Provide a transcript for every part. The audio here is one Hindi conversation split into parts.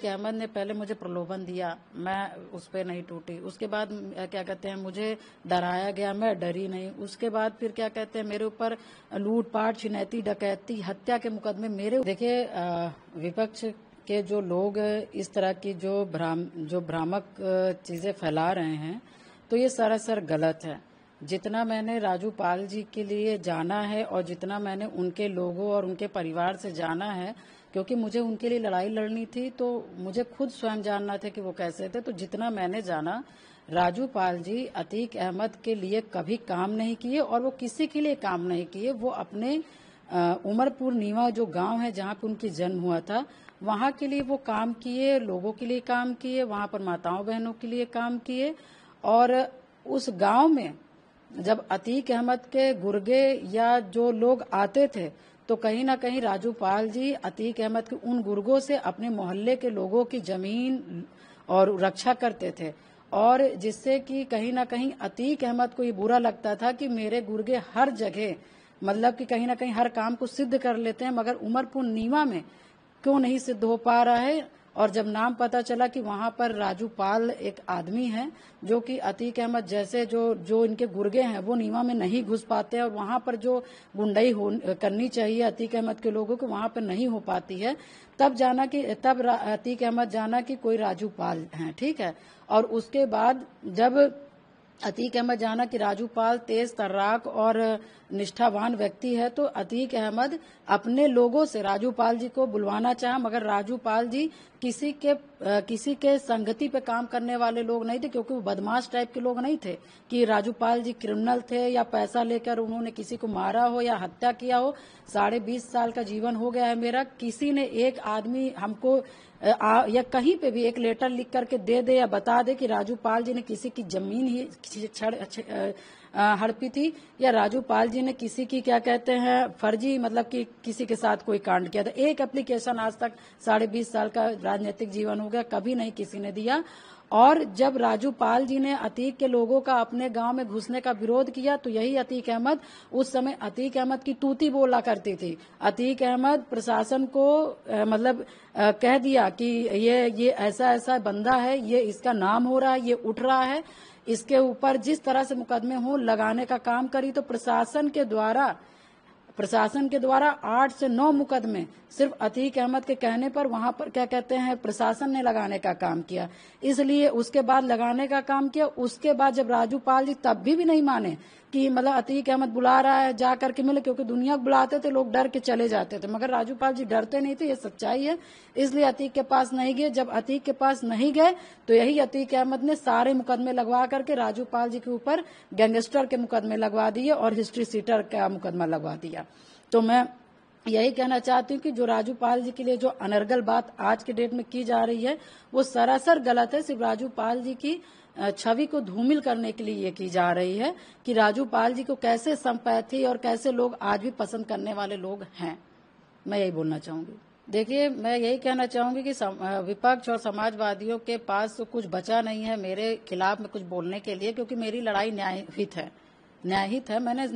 अतीक अहमद ने पहले मुझे प्रलोभन दिया, मैं उस पर नहीं टूटी। उसके बाद क्या कहते हैं मुझे डराया गया, मैं डरी नहीं। उसके बाद फिर क्या कहते हैं मेरे ऊपर लूटपाट, छिनैती, डकैती, हत्या के मुकदमे मेरे। देखिए विपक्ष के जो लोग इस तरह की जो भ्रामक चीजें फैला रहे हैं तो ये सरासर गलत है। जितना मैंने राजू पाल जी के लिए जाना है और जितना मैंने उनके लोगों और उनके परिवार से जाना है, क्योंकि मुझे उनके लिए लड़ाई लड़नी थी तो मुझे खुद स्वयं जानना था कि वो कैसे थे, तो जितना मैंने जाना, राजू पाल जी अतीक अहमद के लिए कभी काम नहीं किए और वो किसी के लिए काम नहीं किए। वो अपने उमरपुर नीवा जो गांव है जहां पे उनकी जन्म हुआ था, वहां के लिए वो काम किए, लोगों के लिए काम किए, वहां पर माताओं बहनों के लिए काम किए। और उस गांव में जब अतीक अहमद के गुर्गे या जो लोग आते थे तो कहीं ना कहीं राजू पाल जी अतीक अहमद के उन गुर्गों से अपने मोहल्ले के लोगों की जमीन और रक्षा करते थे, और जिससे कि कहीं ना कहीं अतीक अहमद को ये बुरा लगता था कि मेरे गुर्गे हर जगह मतलब कि कहीं ना कहीं हर काम को सिद्ध कर लेते हैं, मगर उमरपुर नीवा में क्यों नहीं सिद्ध हो पा रहा है। और जब नाम पता चला कि वहां पर राजू पाल एक आदमी है जो कि अतीक अहमद जैसे जो इनके गुर्गे हैं वो नीवा में नहीं घुस पाते और वहां पर जो गुंडाई करनी चाहिए अतीक अहमद के लोगों को वहां पर नहीं हो पाती है, तब अतीक अहमद जाना कि कोई राजू पाल हैं, ठीक है। और उसके बाद जब अतीक अहमद जाना कि राजू पाल तेज तर्राक और निष्ठावान व्यक्ति है, तो अतीक अहमद अपने लोगों से राजू पाल जी को बुलवाना चाहा, मगर राजू पाल जी किसी के संगति पे काम करने वाले लोग नहीं थे, क्योंकि वो बदमाश टाइप के लोग नहीं थे कि राजू पाल जी क्रिमिनल थे या पैसा लेकर उन्होंने किसी को मारा हो या हत्या किया हो। 20.5 साल का जीवन हो गया है मेरा, किसी ने एक आदमी हमको या कहीं पे भी एक लेटर लिख करके दे दे या बता दे कि राजू पाल जी ने किसी की जमीन ही हड़पी थी या राजू पाल जी ने किसी की क्या कहते हैं फर्जी मतलब कि किसी के साथ कोई कांड किया था। एक एप्लीकेशन आज तक 20.5 साल का राजनीतिक जीवन हो गया, कभी नहीं किसी ने दिया। और जब राजू पाल जी ने अतीक के लोगों का अपने गांव में घुसने का विरोध किया तो यही अतीक अहमद, उस समय अतीक अहमद की तूती बोला करती थी। अतीक अहमद प्रशासन को कह दिया कि ये ऐसा ऐसा बंदा है, ये इसका नाम हो रहा है, ये उठ रहा है, इसके ऊपर जिस तरह से मुकदमे हो लगाने का काम करी। तो प्रशासन के द्वारा 8 से 9 मुकदमे सिर्फ अतीक अहमद के कहने पर वहां पर क्या कहते हैं प्रशासन ने लगाने का काम किया, इसलिए उसके बाद लगाने का काम किया। उसके बाद जब राजू पाल जी तब भी नहीं माने कि मतलब अतीक अहमद बुला रहा है जा करके मिले, क्योंकि दुनिया को बुलाते थे लोग डर के चले जाते थे, मगर राजू पाल जी डरते नहीं थे, ये सच्चाई है। इसलिए अतीक के पास नहीं गए। जब अतीक के पास नहीं गए तो यही अतीक अहमद ने सारे मुकदमे लगवा करके राजू पाल जी के ऊपर गैंगस्टर के मुकदमे लगवा दिए और हिस्ट्री सीटर का मुकदमा लगवा दिया। तो मैं यही कहना चाहती हूँ कि जो राजू पाल जी के लिए जो अनर्गल बात आज के डेट में की जा रही है वो सरासर गलत है। सिर्फ राजू पाल जी की छवि को धूमिल करने के लिए ये की जा रही है कि राजू पाल जी को कैसे संपैथी और कैसे लोग आज भी पसंद करने वाले लोग हैं। मैं यही बोलना चाहूंगी। देखिए, मैं यही कहना चाहूंगी कि विपक्ष और समाजवादियों के पास तो कुछ बचा नहीं है मेरे खिलाफ में कुछ बोलने के लिए, क्योंकि मेरी लड़ाई न्यायहित है। मैंने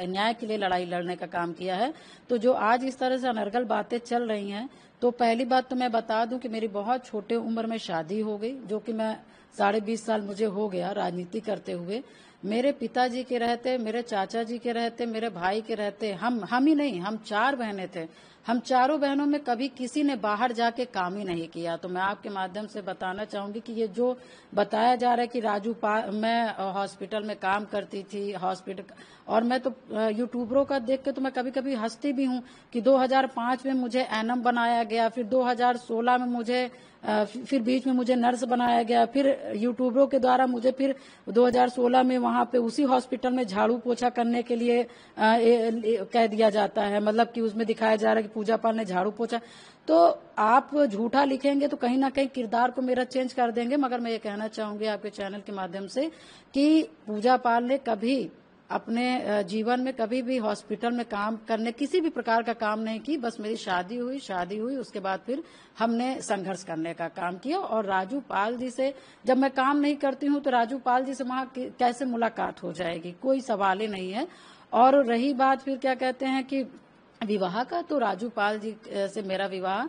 न्याय के लिए लड़ाई लड़ने का काम किया है। तो जो आज इस तरह से अनर्गल बातें चल रही हैं, तो पहली बात तो मैं बता दूं कि मेरी बहुत छोटे उम्र में शादी हो गई, जो कि मैं 20.5 साल मुझे हो गया राजनीति करते हुए। मेरे पिताजी के रहते, मेरे चाचा जी के रहते, मेरे भाई के रहते, हम ही नहीं, हम 4 बहनें थे। हम चारों बहनों में कभी किसी ने बाहर जाके काम ही नहीं किया। तो मैं आपके माध्यम से बताना चाहूंगी कि ये जो बताया जा रहा है कि मैं हॉस्पिटल में काम करती थी, हॉस्पिटल, और मैं तो यूट्यूबरों का देख के तो मैं कभी कभी हंसती भी हूँ कि 2005 में मुझे एनएम बनाया गया, फिर 2016 में मुझे फिर बीच में मुझे नर्स बनाया गया, फिर यूट्यूबरों के द्वारा मुझे फिर 2016 में वहां पे उसी हॉस्पिटल में झाड़ू पोछा करने के लिए कह दिया जाता है, मतलब कि उसमें दिखाया जा रहा है कि पूजा पाल ने झाड़ू पोछा। तो आप झूठा लिखेंगे तो कहीं ना कहीं किरदार को मेरा चेंज कर देंगे, मगर मैं ये कहना चाहूंगी आपके चैनल के माध्यम से कि पूजा पाल ने कभी अपने जीवन में कभी भी हॉस्पिटल में काम करने किसी भी प्रकार का काम नहीं की। बस मेरी शादी हुई उसके बाद फिर हमने संघर्ष करने का काम किया। और राजू पाल जी से जब मैं काम नहीं करती हूँ तो राजू पाल जी से वहां कैसे मुलाकात हो जाएगी, कोई सवाल ही नहीं है। और रही बात फिर क्या कहते हैं कि विवाह का, तो राजू पाल जी से मेरा विवाह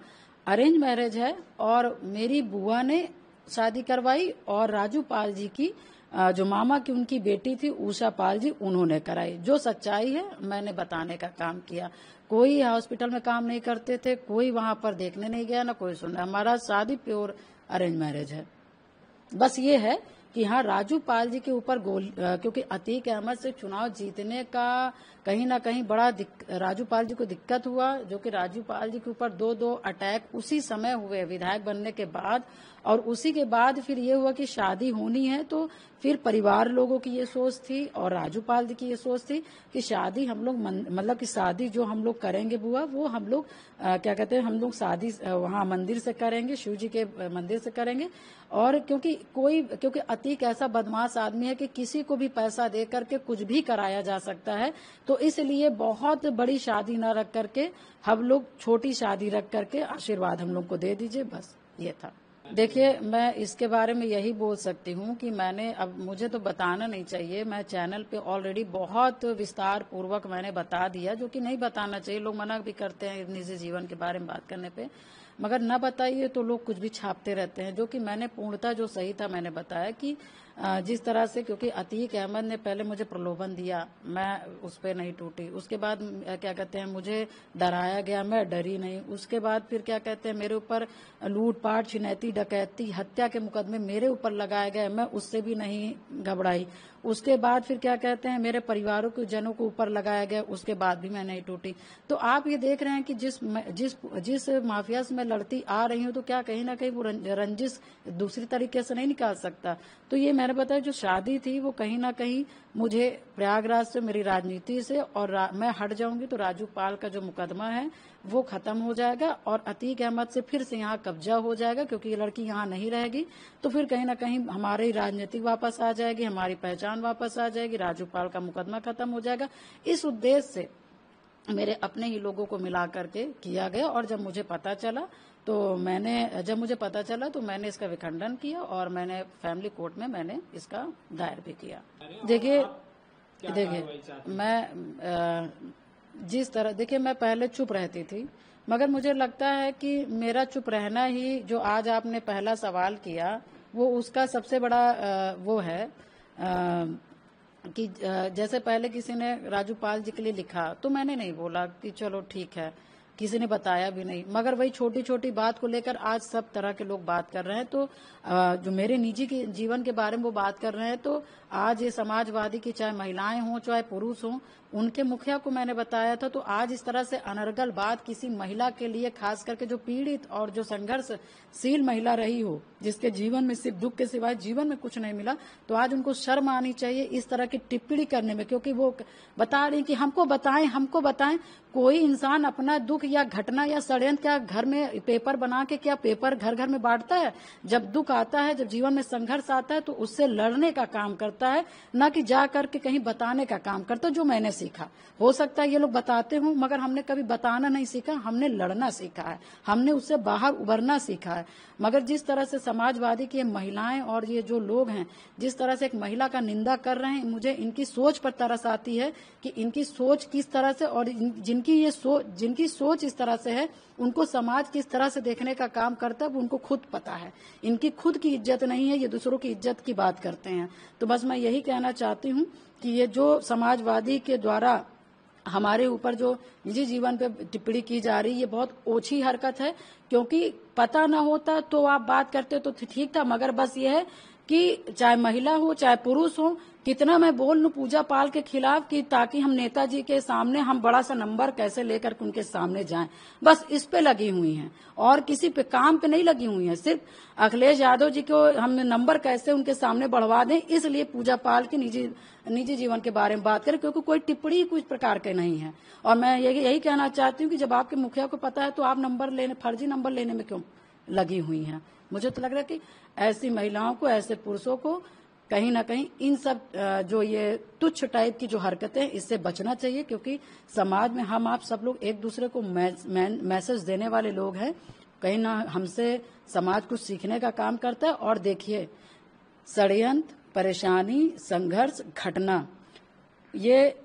अरेंज मैरिज है और मेरी बुआ ने शादी करवाई और राजू पाल जी की जो मामा की उनकी बेटी थी उषा पाल जी उन्होंने कराई। जो सच्चाई है मैंने बताने का काम किया। कोई हॉस्पिटल में काम नहीं करते थे, कोई वहां पर देखने नहीं गया, ना कोई सुनना। हमारा शादी प्योर अरेंज मैरिज है। बस ये है कि हाँ राजू पाल जी के ऊपर क्योंकि अतीक अहमद से चुनाव जीतने का कहीं ना कहीं बड़ा राजू पाल जी को दिक्कत हुआ, जो कि राजू पाल जी के ऊपर दो अटैक उसी समय हुए विधायक बनने के बाद। और उसी के बाद फिर ये हुआ कि शादी होनी है, तो फिर परिवार लोगों की ये सोच थी और राजू पाल जी की ये सोच थी कि शादी हम लोग मतलब कि शादी जो हम लोग करेंगे बुआ वो हम लोग क्या कहते हैं हम लोग शादी वहाँ मंदिर से करेंगे, शिव जी के मंदिर से करेंगे। और क्योंकि अतीक ऐसा बदमाश आदमी है कि किसी को भी पैसा दे करके कुछ भी कराया जा सकता है, तो इसलिए बहुत बड़ी शादी न रख करके हम लोग छोटी शादी रख करके आशीर्वाद हम लोग को दे दीजिए, बस ये था। देखिए मैं इसके बारे में यही बोल सकती हूँ कि अब मुझे तो बताना नहीं चाहिए, मैं चैनल पे ऑलरेडी बहुत विस्तार पूर्वक मैंने बता दिया, जो कि नहीं बताना चाहिए। लोग मना भी करते हैं निजी जीवन के बारे में बात करने पे, मगर न बताइए तो लोग कुछ भी छापते रहते हैं। जो कि मैंने पूर्णतः जो सही था मैंने बताया कि जिस तरह से, क्योंकि अतीक अहमद ने पहले मुझे प्रलोभन दिया, मैं उस पर नहीं टूटी। उसके बाद क्या कहते हैं मुझे डराया गया, मैं डरी नहीं। उसके बाद फिर क्या कहते हैं मेरे ऊपर लूटपाट, छिनैती, डकैती, हत्या के मुकदमे मेरे ऊपर लगाए गए, मैं उससे भी नहीं घबराई। उसके बाद फिर क्या कहते हैं मेरे परिवारों के जनों को ऊपर लगाया गया, उसके बाद भी मैं नहीं टूटी। तो आप ये देख रहे हैं कि जिस माफिया से मैं लड़ती आ रही हूँ, तो क्या कहीं ना कहीं वो रंजिश दूसरी तरीके से नहीं निकाल सकता। तो ये मैंने बताया जो शादी थी वो कहीं ना कहीं मुझे प्रयागराज से, मेरी राजनीति से, और मैं हट जाऊंगी तो राजू पाल का जो मुकदमा है वो खत्म हो जाएगा और अतीक अहमद से फिर से यहाँ कब्जा हो जाएगा, क्योंकि ये लड़की यहाँ नहीं रहेगी। तो फिर कहीं ना कहीं हमारी राजनीति वापस आ जाएगी, हमारी पहचान वापस आ जाएगी, राजू पाल का मुकदमा खत्म हो जाएगा। इस उद्देश्य से मेरे अपने ही लोगों को मिला करके किया गया। और जब मुझे पता चला तो मैंने इसका विखंडन किया और मैंने फैमिली कोर्ट में मैंने इसका दायर भी किया। देखिए मैं जिस तरह, देखिए मैं पहले चुप रहती थी, मगर मुझे लगता है कि मेरा चुप रहना ही, जो आज आपने पहला सवाल किया, वो उसका सबसे बड़ा वो है कि जैसे पहले किसी ने राजू पाल जी के लिए लिखा तो मैंने नहीं बोला कि चलो ठीक है, किसी ने बताया भी नहीं। मगर वही छोटी छोटी बात को लेकर आज सब तरह के लोग बात कर रहे हैं। तो जो मेरे निजी के जीवन के बारे में वो बात कर रहे हैं, तो आज ये समाजवादी की चाहे महिलाएं हों चाहे पुरुष हों, उनके मुखिया को मैंने बताया था। तो आज इस तरह से अनर्गल बात किसी महिला के लिए, खास करके जो पीड़ित और जो संघर्षशील महिला रही हो, जिसके जीवन में सिर्फ दुख के सिवाय जीवन में कुछ नहीं मिला, तो आज उनको शर्म आनी चाहिए इस तरह की टिप्पणी करने में। क्योंकि वो बता रही कि हमको बताएं। कोई इंसान अपना दुख या घटना या षड्यंत्र क्या घर में पेपर बना के, क्या पेपर घर घर में बांटता है? जब दुख आता है, जब जीवन में संघर्ष आता है, तो उससे लड़ने का काम करता है, न कि जा करके कहीं बताने का काम करता है। जो मैंने सीखा, हो सकता है ये लोग बताते हों, मगर हमने कभी बताना नहीं सीखा, हमने लड़ना सीखा है, हमने उससे बाहर उबरना सीखा है। मगर जिस तरह से समाजवादी की महिलाएं और ये जो लोग हैं, जिस तरह से एक महिला का निंदा कर रहे हैं, मुझे इनकी सोच पर तरस आती है कि इनकी सोच किस तरह से, और जिनकी सोच इस तरह से है, उनको समाज किस तरह से देखने का काम करता है वो उनको खुद पता है। इनकी खुद की इज्जत नहीं है, ये दूसरों की इज्जत की बात करते हैं। तो बस मैं यही कहना चाहती हूँ कि ये जो समाजवादी के द्वारा हमारे ऊपर जो निजी जीवन पे टिप्पणी की जा रही है, ये बहुत ओछी हरकत है। क्योंकि पता ना होता तो आप बात करते तो ठीक था, मगर बस ये है कि चाहे महिला हो चाहे पुरुष हो, कितना मैं बोल लूं पूजा पाल के खिलाफ कि ताकि हम नेताजी के सामने हम बड़ा सा नंबर कैसे लेकर के उनके सामने जाएं, बस इस पे लगी हुई हैं और किसी पे काम पे नहीं लगी हुई हैं। सिर्फ अखिलेश यादव जी को हम नंबर कैसे उनके सामने बढ़वा दें, इसलिए पूजा पाल के निजी जीवन के बारे में बात करें, क्योंकि कोई टिप्पणी कुछ प्रकार के नहीं है। और मैं यही कहना चाहती हूँ कि जब आपके मुखिया को पता है तो आप फर्जी नंबर लेने में क्यों लगी हुई हैं? मुझे तो लग रहा है कि ऐसी महिलाओं को, ऐसे पुरुषों को कहीं ना कहीं इन सब जो ये तुच्छ टाइप की जो हरकतें, इससे बचना चाहिए। क्योंकि समाज में हम आप सब लोग एक दूसरे को मैसेज देने वाले लोग हैं। कहीं ना हमसे समाज कुछ सीखने का काम करता है। और देखिए, षड्यंत्र, परेशानी, संघर्ष, घटना, ये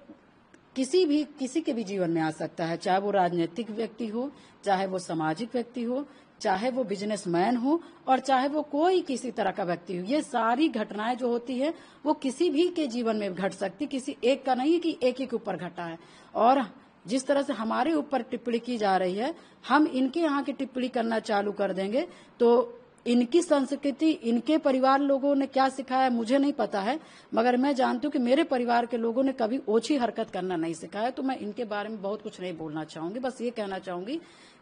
किसी के भी जीवन में आ सकता है, चाहे वो राजनीतिक व्यक्ति हो, चाहे वो सामाजिक व्यक्ति हो, चाहे वो बिजनेसमैन हो और चाहे वो कोई किसी तरह का व्यक्ति हो। ये सारी घटनाएं जो होती है वो किसी भी के जीवन में घट सकती, किसी एक का नहीं कि एक ही के ऊपर घटा है। और जिस तरह से हमारे ऊपर टिप्पणी की जा रही है, हम इनके यहाँ की टिप्पणी करना चालू कर देंगे तो इनकी संस्कृति, इनके परिवार लोगों ने क्या सिखाया मुझे नहीं पता है, मगर मैं जानती हूँ कि मेरे परिवार के लोगों ने कभी ओछी हरकत करना नहीं सिखाया। तो मैं इनके बारे में बहुत कुछ नहीं बोलना चाहूंगी, बस ये कहना चाहूंगी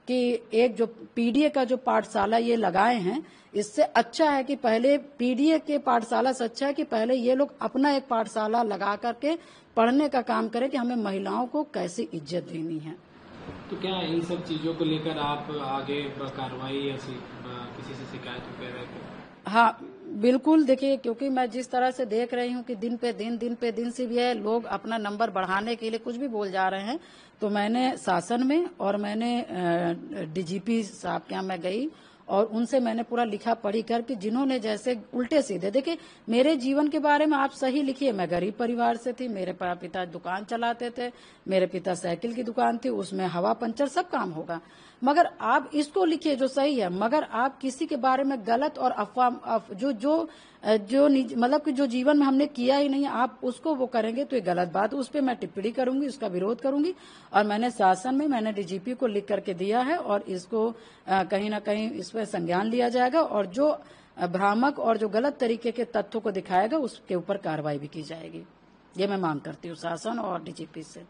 कि एक जो पीडीए का जो पाठशाला ये लगाए हैं, इससे अच्छा है कि पहले पीडीए के पाठशाला से अच्छा है कि पहले ये लोग अपना एक पाठशाला लगा करके पढ़ने का काम करें कि हमें महिलाओं को कैसे इज्जत देनी है। तो क्या इन सब चीजों को लेकर आप आगे कार्रवाई या किसी से शिकायत कर रहे थे? हाँ बिल्कुल, देखिए क्योंकि मैं जिस तरह से देख रही हूँ कि दिन पे दिन से भी है, लोग अपना नंबर बढ़ाने के लिए कुछ भी बोल जा रहे हैं। तो मैंने शासन में और मैंने डीजीपी साहब के यहाँ मैं गई और उनसे मैंने पूरा लिखा पढ़ी कर कि जिन्होंने जैसे उल्टे सीधे, देखिए मेरे जीवन के बारे में आप सही लिखिए, मैं गरीब परिवार से थी, मेरे पिता दुकान चलाते थे, मेरे पिता साइकिल की दुकान थी, उसमें हवा पंचर सब काम होगा, मगर आप इसको लिखिए जो सही है। मगर आप किसी के बारे में गलत और अफवाह जो मतलब कि जो जीवन में हमने किया ही नहीं आप उसको वो करेंगे तो ये गलत बात, उस पर मैं टिप्पणी करूंगी, उसका विरोध करूंगी। और मैंने शासन में मैंने डीजीपी को लिख करके दिया है और इसको कहीं ना कहीं इस पर संज्ञान लिया जाएगा और जो भ्रामक और जो गलत तरीके के तथ्यों को दिखाएगा उसके ऊपर कार्रवाई भी की जाएगी। ये मैं मांग करती हूँ शासन और डीजीपी से।